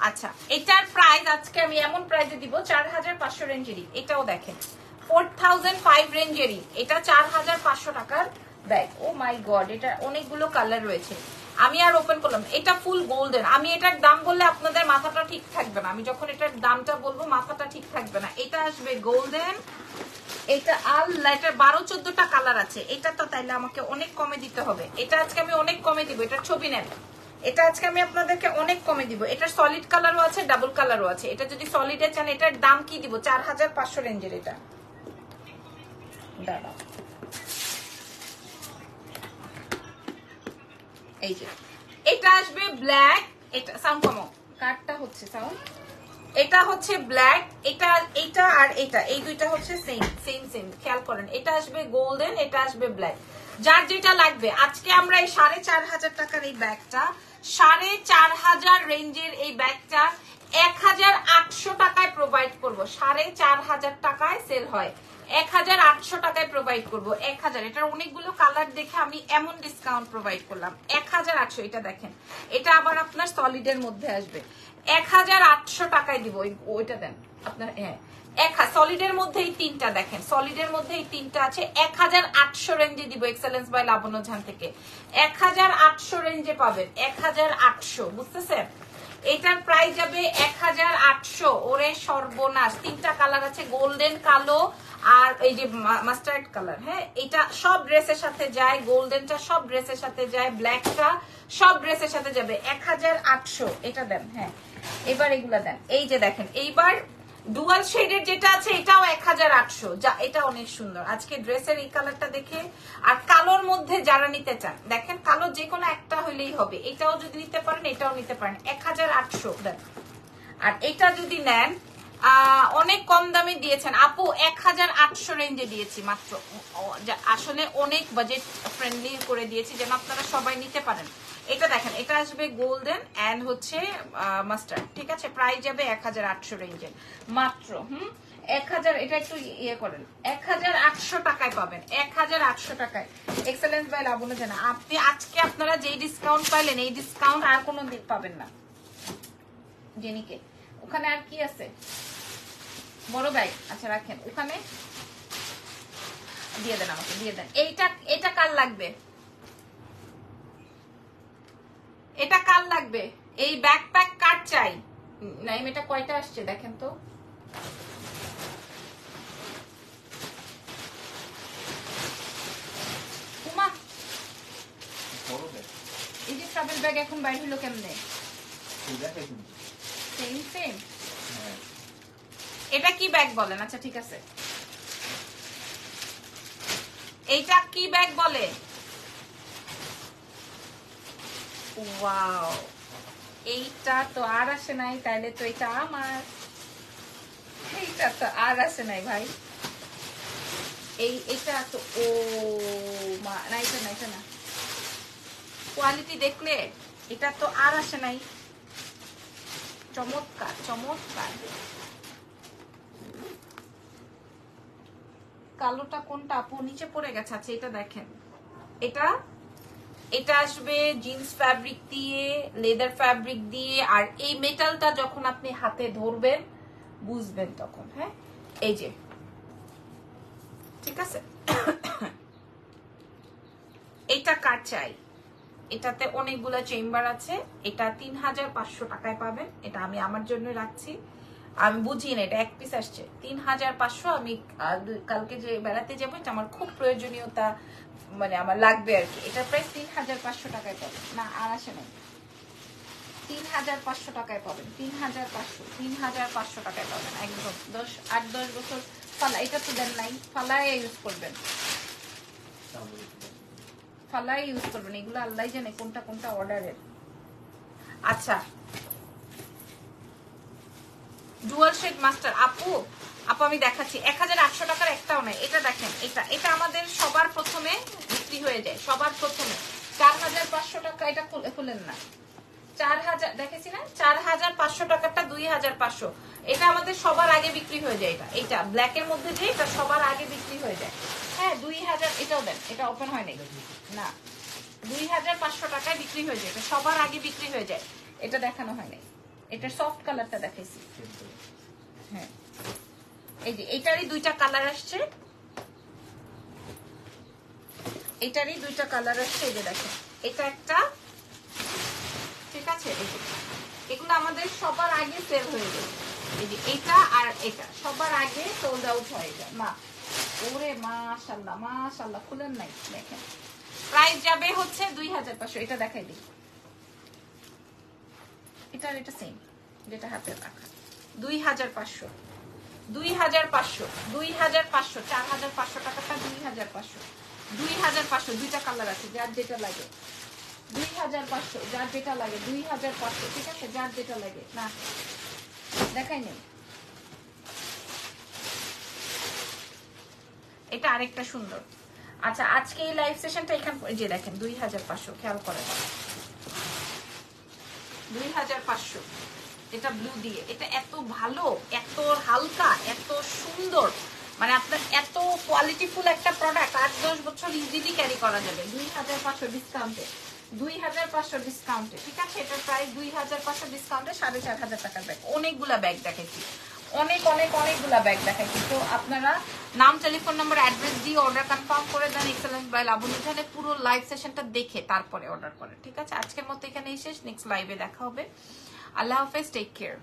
আচ্ছা এটার প্রাইস আজকে আমি এমন প্রাইসে দিব 4500 রেঞ্জেরই। এটাও দেখেন 4005 রেঞ্জেরই। এটা 4500 টাকার ব্যাগ। ও মাই গড, এটা অনেকগুলো কালার রয়েছে। আমি আর ওপেন করলাম। এটা ফুল গোল্ডেন। আমি এটার দাম বললে আপনাদের মাথাটা ঠিক থাকবে না, আমি যখন এটার দামটা বলবো মাথাটা ঠিক থাকবে না। এটা আসবে গোল্ডেন। এটা আল্লাহ, এটা 12-14টা কালার আছে। এটা তো তাইলে আমাকে অনেক কমে দিতে হবে। এটা আজকে আমি অনেক কমে দিব। এটার ছবি নেন, এটা আজকে আমি আপনাদেরকে অনেক কমে দিব। এটার সলিড কালারও আছে, ডাবল কালারও আছে। এটা যদি সলিডে চান, এটার দাম কি দিব? 4500 রেঞ্জের। এটা দাদা, এই যে এটা আসবে ব্ল্যাক। এটা সাউন্ড কমো, কার্ডটা হচ্ছে সাউন্ড। এটা হচ্ছে ব্ল্যাক, এটা এটা আর এটা, এই দুইটা হচ্ছে সেম সেম সেম, খেয়াল করেন। এটা আসবে গোল্ডেন, এটা আসবে ব্ল্যাক। যার যেটা লাগবে, আজকে আমরা এই 4500 টাকার এই ব্যাগটা, 4500 রেঞ্জের এই ব্যাগটা 1800 টাকায় প্রোভাইড করবো। 4500 টাকায় সেল হয়, 1800 টাকায় প্রোভাইড করবো। 1000, এটার অনেকগুলো কালার দেখে আমি এমন ডিসকাউন্ট প্রোভাইড করলাম। 1800, এটা দেখেন, এটা আবার আপনার সলিডের মধ্যে আসবে। 1800 টাকায় দিব। ওইটা দেন আপনার, হ্যাঁ সলিডের মধ্যে এই তিনটা দেখেন, সলিডের মধ্যে এই তিনটা আছে। 1800 রেঞ্জে দিব, এক্সেলেন্স বাই লাবণ্য ঝান থেকে 1800 রেঞ্জে পাবেন। 1800, বুঝতেছেন? এটার প্রাইস যাবে 1800। ওরে সর্বনাশ, তিনটা কালার আছে, গোল্ডেন, কালো আর এই যে মাস্টার্ড কালার। হ্যাঁ, এটা সব ড্রেসের সাথে যায়, গোল্ডেনটা সব ড্রেসের সাথে যায়, ব্ল্যাকটা সব ড্রেসের সাথে যাবে। 1800, এটা দেন। হ্যাঁ, এবার এগুলা দেন। এই যে দেখেন, এইবার ডুয়াল শেডের যেটা আছে এটাও 1800, যা এটা অনেক সুন্দর। আজকে ড্রেসের এই কালারটা দেখে, আর কালোর মধ্যে যারা নিতে চান, দেখেন কালো যে কোনো একটা হইলেই হবে। এটাও যদি নিতে পারেন, এটাও নিতে পারেন। 1800 দেন। আর এটা যদি নেন, অনেক কম দামে দিয়েছেন আপু, 1800 রেঞ্জে দিয়েছি মাত্র। আসলে অনেক বাজেট ফ্রেন্ডলি করে দিয়েছি যেন আপনারা সবাই নিতে পারেন। এটা দেখেন, এটা আসবে গোল্ডেন এন্ড হচ্ছে মাস্টার্ড, ঠিক আছে? প্রাইস যাবে 1800 রেঞ্জের মাত্র। 1000, এটা একটু ইয়ে করেন, 1800 টাকায় পাবেন। 1800 টাকায় এক্সেলেন্স বাই লাবণ্য জানা। আপনি আজকে আপনারা যেই ডিসকাউন্ট পাইলেন, এই ডিসকাউন্ট আর কোনো দিন পাবেন না। জেনিকে ওখানে আর কি আছে? বড় ব্যাগ, আচ্ছা রাখেন ওখানে, দিয়ে দেন আমাকে, দিয়ে দেন। এটা কার লাগবে? এটা কার লাগবে? এই ব্যাকপ্যাক কার চাই? নাইম, এটা কয়টা আসছে দেখেন তো। উমা, এই যে ট্রাভেল ব্যাগ এখন বাইরে হলো কেমনে? Same same. এটা কি ব্যাগ বলেন? আচ্ছা ঠিক আছে, এইটা কি ব্যাগ বলে? ওয়াও, এইটা তো আর আসে নাই, তাইলে তো এটা আমার। এইটা তো আর আসে নাই ভাই, এটা তো, ও মা, না এটা না, এটা না। কোয়ালিটি দেখলে এটা তো আর আসে নাই। চমৎকার চমৎকার। কালোটা কোনটা আপু? নিচে পড়ে গেছে। আচ্ছা এটা দেখেন, এটা আসবে জিন্স ফ্যাব্রিক দিয়ে, লেদার ফ্যাব্রিক দিয়ে, আর এই মেটালটা যখন আপনি হাতে ধরবেন বুঝবেন তখন। হ্যাঁ, এই যে, ঠিক আছে। এটা কার চাই? এটাতে অনেকগুলো চেম্বার আছে। এটা 3500 টাকায় পাবেন। এটা আমি আমার জন্য রাখছি, আমি বুঝি না, এটা এক পিস আসছে 3500। আমি কালকে যে বেড়াতে যাবো, এটা আমার খুব প্রয়োজনীয়তা, মানে আমার লাগবে আর কি। এটা প্রায় 3500 টাকায় পাবেন। না আর আসে নাই, 3500 টাকায় পাবেন। 3500 টাকায় পাবেন একদম। 8-10 বছর ফালা, এটা তো দেন নাই, ফালায় ইউজ করবেন, ফালাই ইউজ করবেন। এগুলো আল্লাহ জানে কোনটা কোনটা অর্ডারের। আচ্ছা, ডুয়াল শেড মাস্টার আপু আমি দেখাচ্ছি। 1800 টাকার একটাও নাই। এটা দেখেন, এটা আমাদের সবার প্রথমে বিক্রি হয়ে যায়, সবার প্রথমে 4500 টাকা। এটা খুলেন না, 4000 দেখেছি না, 4500 টাকারটা 2500। এটা আমাদের সবার আগে বিক্রি হয়ে যায়। এটা ব্ল্যাকের মধ্যে যে, এটা সবার আগে বিক্রি হয়ে যায়। হ্যাঁ 2000, এটাও দেন, এটা ওপেন হয় নাই না, 2500 টাকায় বিক্রি হয়ে যায়। এটা সবার আগে বিক্রি হয়ে যায়, এটা দেখানো হয় নাই। এটা সফট কালারটা দেখাইছি। হ্যাঁ, এই যে এটারই দুইটা কালার আসছে, এটারই দুইটা কালার আসছে। এই যে দেখেন, এটা একটা, ঠিক আছে। এগুলো আমাদের সবার আগে সেল হয়ে যায়। এই যে এটা আর এটা সবার আগে সোল্ড আউট হয়ে যায়। মা, ওরে মাশাআল্লাহ মাশাআল্লাহ, খুলেন নাই। দেখেন প্রাইস যাবে হচ্ছে 2500। এটা দেখাই দিই, এটা সেম যেটা হাতে রাখা, 2500 2500 2500 4500 টাকাটা 2500 দুইটা কালার আছে, যার যেটা লাগে 2500, যার যেটা লাগে 2500, ঠিক আছে, যার যেটা লাগে। না দেখাই নেই। এটা আরেকটা সুন্দর। আচ্ছা আজকে এই লাইভ সেশনটা এখান যে দেখেন 2500, খেয়াল করেন 2500, এটা ব্লু দিয়ে। এটা এত ভালো, এত হালকা, এত সুন্দর, মানে আপনার এত কোয়ালিটিফুল একটা প্রোডাক্ট 8-10 বছর ইজিলি ক্যারি করা যাবে 2500 ডিসকাউন্টে। 2500 ডিসকাউন্টে, ঠিক আছে? এটার প্রাইস 2500 ডিসকাউন্টে 4500 টাকার ব্যাগ। অনেকগুলা ব্যাগ দেখাইছি, অনেকগুলা ব্যাগ দেখাইছি। তো আপনারা নাম, টেলিফোন নাম্বার, অ্যাড্রেস দিয়ে অর্ডার কনফার্ম করে দেন এক্সেলেন্স বাই লাবণী জাহানে। পুরো লাইভ সেশনটা দেখে তারপরে অর্ডার করেন, ঠিক আছে? আজকের মতো এখানেই শেষ, নেক্সট লাইভে দেখা হবে। আল্লাহ হাফেজ, টেক কেয়ার।